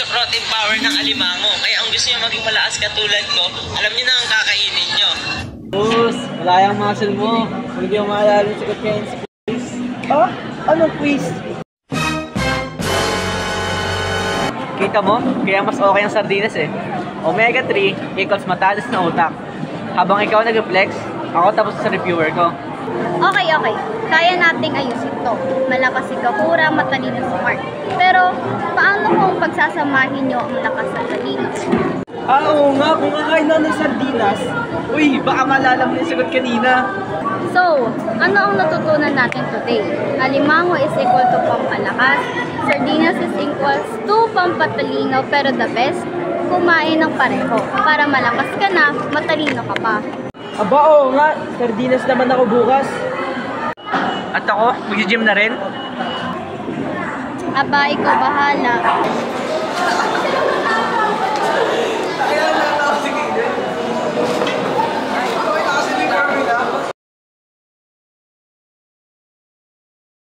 sa protein power ng alimango. Kaya ang gusto nyo maging malakas katulad ko, alam nyo na ang kakainin nyo. Boss, wala yung muscle mo. Hindi yung maalala yung sikat kayo sa quiz. Ah? Anong quiz? Kita mo? Kaya mas okay ang sardinas eh. Omega 3 equals matalas na utak. Habang ikaw nag-flex, ako tapos sa reviewer ko. Okay. Kaya nating ayusin to. Malakas si Kakura, matalino si Mark. Pero, paano kung pagsasamahin nyo ang lakas at talino? Oo nga, kung kakain na ng sardinas, uy, baka malala mo yung sagot kanina. So, ano ang natutunan natin today? Alimango is equal to pampalakas, sardinas is equals to pampatalino, pero the best, kumain ng pareho. Para malakas ka na, matalino ka pa. Aba, oo nga, sardinas naman ako bukas. At ako, mag-gym na rin. Aba, ikaw bahala.